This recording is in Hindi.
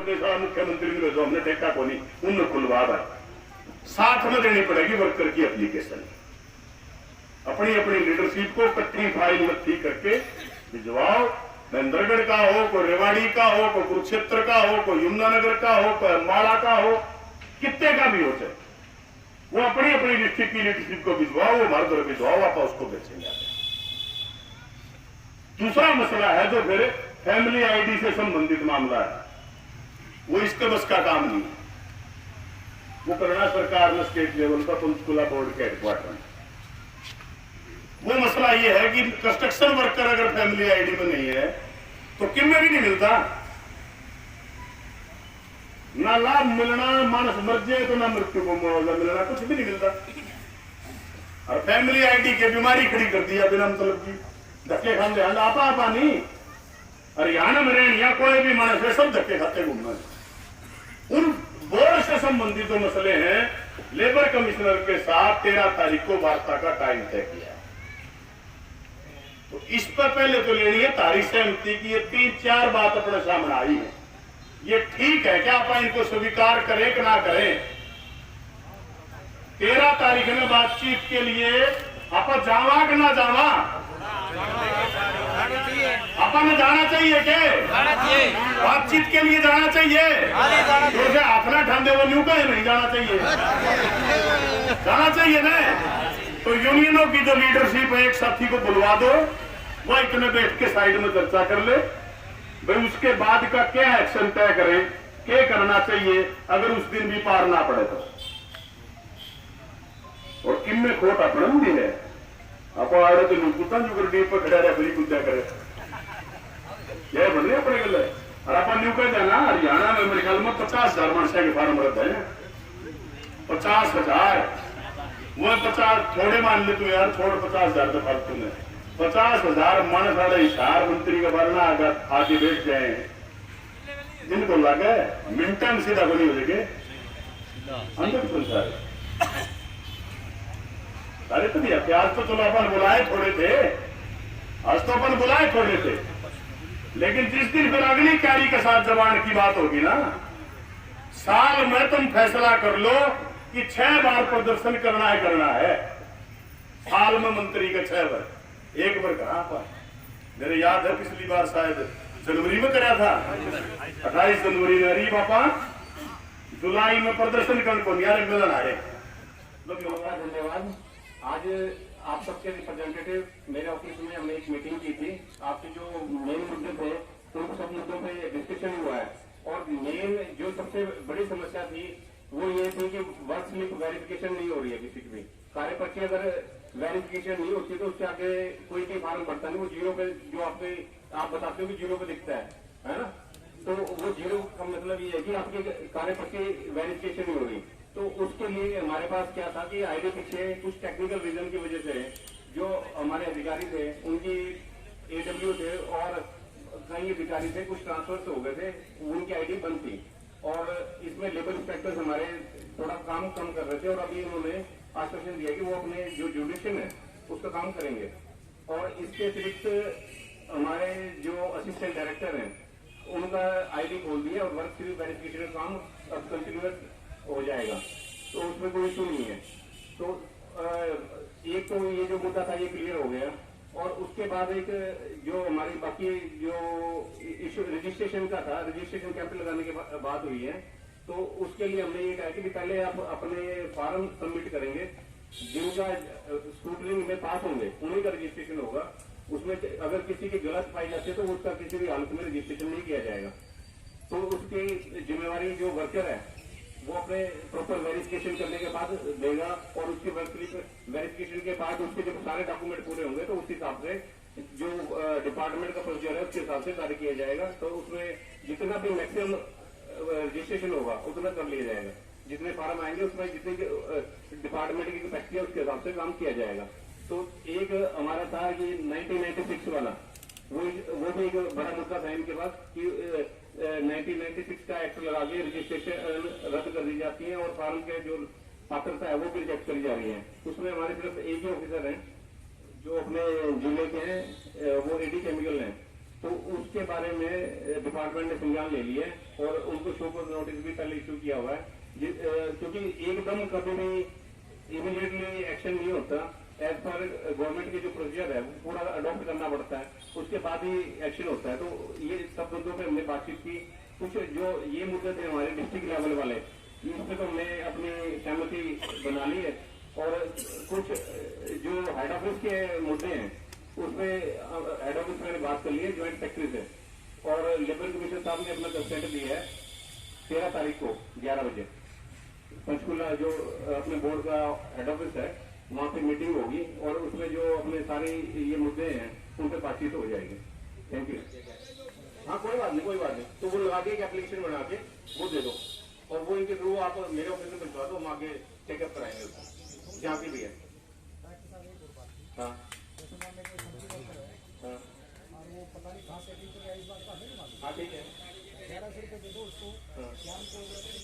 प्रदेश वाला मुख्यमंत्री ने भेजो, हमने ठेका को नहीं, उनने खुलवा भाई। साथ में देनी पड़ेगी वर्कर की एप्लीकेशन, अपनी अपनी लीडरशिप को इकट्ठी फाइल में ठीक करके भिजवाओ। महेंद्रगढ़ का हो, कोई रेवाड़ी का हो, कोई कुरुक्षेत्र का हो, कोई यमुनानगर का हो, कोई अम्बाड़ा का हो, कितने का भी हो चाहे, वो अपनी अपनी डिस्ट्रिक्ट की लीडरशिप को भिजवाओ, वो हमारे तरफ भिजवाओ, आप उसको बेचेंगे। दूसरा मसला है जो फिर फैमिली आईडी से संबंधित मामला है, वो इसके बस का काम नहीं है। वो करना सरकार ने स्टेट लेवल पर पंचकुला बोर्ड के हेडक्वार्टर में। वो मसला ये है कि कंस्ट्रक्शन वर्कर अगर फैमिली आईडी में नहीं है तो किम में भी नहीं मिलता, ना लाभ मिलना, मानस मर जाए तो ना मृत्यु को मुआवजा मिलना, कुछ भी नहीं मिलता। और फैमिली आईडी की बीमारी खड़ी कर दिया बिना मतलब की, धक्के खाने आपा नहीं। हरियाणा में रहे या कोई भी मानस है, सब धक्के खाते घूमना। उन बोर्ड से संबंधित जो मसले हैं, लेबर कमिश्नर के साथ 13 तारीख को वार्ता का टाइम तय किया। तो इस पर पहले तो लेनी है तारीख सहमति की। ये 3-4 बात अपने सामने आई है, ये ठीक है क्या आप इनको स्वीकार करें कि ना करें। 13 तारीख में बातचीत के लिए आप जावा कि ना जावा, अपन जाना चाहिए क्या, बातचीत के लिए जाना चाहिए। तो अपना ठांडे वो न्यू का नहीं जाना चाहिए, जाना चाहिए ना। तो यूनियनों की जो लीडरशिप है, एक साथी को बुलवा दो, वो इतने बैठ के साइड में चर्चा कर ले भाई, उसके बाद का क्या एक्शन तय करें, क्या करना चाहिए अगर उस दिन भी पार ना पड़े तो। और इनमें खोट अपना भी है, आप आ रहे तो नुकुता जो कर डीप पर खड़ा रहे बड़ी कुत्ता करे, यह बनने अपने गल है। और आप न्यू कह देना हरियाणा में मेरे ख्याल में 50,000 मनसा के फार्म रहते हैं, 50,000 वो 50 थोड़े मान ले तू यार, छोड़ 50,000 तो फालतू में 50,000 मन साढ़े हिसार मंत्री का भरना अगर आगे बैठ जाए, जिनको लगे मिनटन सीधा बनी हो जाएंगे अंदर संसार सारे। तो भैया प्याज तो चलो अपन बुलाए थोड़े थे, आज तो अपन बुलाए थोड़े थे, लेकिन जिस दिन फिर अगली कैरी के साथ जबान की बात होगी ना, साल में तुम फैसला कर लो कि 6 बार प्रदर्शन करना है, साल में मंत्री का 6 बार, एक बार कहा पर मेरे याद है पिछली बार शायद जनवरी में कराया था, 28 जनवरी में। अरे पापा जुलाई में प्रदर्शन करने को यार मिलन आए। धन्यवाद। आज आप सबके रिप्रेजेंटेटिव मेरे ऑफिस में हमने एक मीटिंग की थी, आपके जो मेन मुद्दे थे उन सब मुद्दों पे डिस्कशन हुआ है। और मेन जो सबसे बड़ी समस्या थी वो ये थी कि वर्क स्लिप वेरिफिकेशन नहीं हो रही है किसी की भी। कार्य पर्ची अगर वेरिफिकेशन नहीं होती तो उसके आगे कोई भी फॉर्म भरता नहीं, वो जीरो पे, जो आप बताते हो कि जीरो पे दिखता है ना। तो वो जीरो का मतलब ये है कि आपकी कार्य पर्ची वेरिफिकेशन नहीं हो रही। तो उसके लिए हमारे पास क्या था कि आईडी पीछे कुछ टेक्निकल रीजन की वजह से जो हमारे अधिकारी थे उनकी AW थे और कई अधिकारी थे, कुछ ट्रांसफर हो गए थे, उनकी आईडी बंद थी। और इसमें लेबर इंस्पेक्टर्स हमारे थोड़ा काम कम कर रहे थे और अभी उन्होंने आश्वासन दिया कि वो अपने जो जुडिशन है उसका काम करेंगे। और इसके अतिरिक्त हमारे जो असिस्टेंट डायरेक्टर हैं उनका आईडी खोल दिया और वर्क स्लिप वेरिफिकेशन का काम अब कंटिन्यूअस हो जाएगा, तो उसमें कोई इशू नहीं है। तो एक तो ये जो मुद्दा था ये क्लियर हो गया। और उसके बाद एक जो हमारी बाकी जो इशू रजिस्ट्रेशन का था, रजिस्ट्रेशन कैंप लगाने के बात हुई है, तो उसके लिए हमने ये कहा कि पहले आप अपने फॉर्म सबमिट करेंगे, जिनका स्क्रूटनी में पास होंगे उन्हीं का रजिस्ट्रेशन होगा। उसमें अगर किसी की गलत पाई जाती है तो उसका किसी भी हालत में रजिस्ट्रेशन नहीं किया जाएगा। तो उसकी जिम्मेवारी जो वर्कर है वो अपने प्रॉपर वेरिफिकेशन करने के बाद देगा और उसकी वेरिफिकेशन के बाद उसके जब सारे डॉक्यूमेंट पूरे होंगे तो उस हिसाब से जो डिपार्टमेंट का प्रोसीजर है उसके हिसाब से कार्य किया जाएगा। तो उसमें जितना भी मैक्सिमम रजिस्ट्रेशन होगा उतना कर लिया जाएगा, जितने फार्म आएंगे उसमें जितने डिपार्टमेंट की कैपेसिटी है उसके हिसाब से काम किया जाएगा। तो एक हमारा था कि 1996 वाला वो भी एक बड़ा मुद्दा था इनके पास कि 1996 का एक्ट लगा के रजिस्ट्रेशन रद्द कर दी जाती है और फार्म के जो पात्रता है वो भी रिजेक्ट करी जा रही है। उसमें हमारे सिर्फ एक ही ऑफिसर हैं जो अपने जिले के हैं, वो AD केमिकल हैं। तो उसके बारे में डिपार्टमेंट ने संज्ञान ले लिए और उनको शो पर नोटिस भी पहले इशू किया हुआ है। क्योंकि एकदम कभी भी इमीडिएटली एक्शन नहीं होता, एज पर गवर्नमेंट की जो प्रोसीजर है वो पूरा अडॉप्ट करना पड़ता है, उसके बाद ही एक्शन होता है। तो ये सब मुद्दों पे हमने बातचीत की। कुछ जो ये मुद्दे थे हमारे डिस्ट्रिक्ट लेवल वाले, इसमें तो हमने अपनी सहमति बना ली है। और कुछ जो हेड ऑफिस के मुद्दे हैं उसमें हेड ऑफिस में बात कर ली है ज्वाइंट सेक्रेटरी से, और लेबर कमीशन साहब ने अपना कंसेंट दिया है 13 तारीख को 11 बजे पंचकुला जो अपने बोर्ड का हेड ऑफिस है वहां पे मीटिंग होगी, और उसमें जो अपने सारे ये मुद्दे हैं उन पर बातचीत हो जाएगी। Thank you. हाँ कोई बात नहीं, कोई बात नहीं। तो वो लगा के एक एप्लीकेशन बना के वो दे दो, और वो इनके थ्रू आप मेरे ऑफिस में पहुंचवा दो, हम आगे चेकअप कराएंगे उसको जहाँ की भी है। हाँ हाँ और वो पता नहीं कहाँ से इस बात का है। हाँ ठीक है। 1100 रुपये दे दो उसको, क्या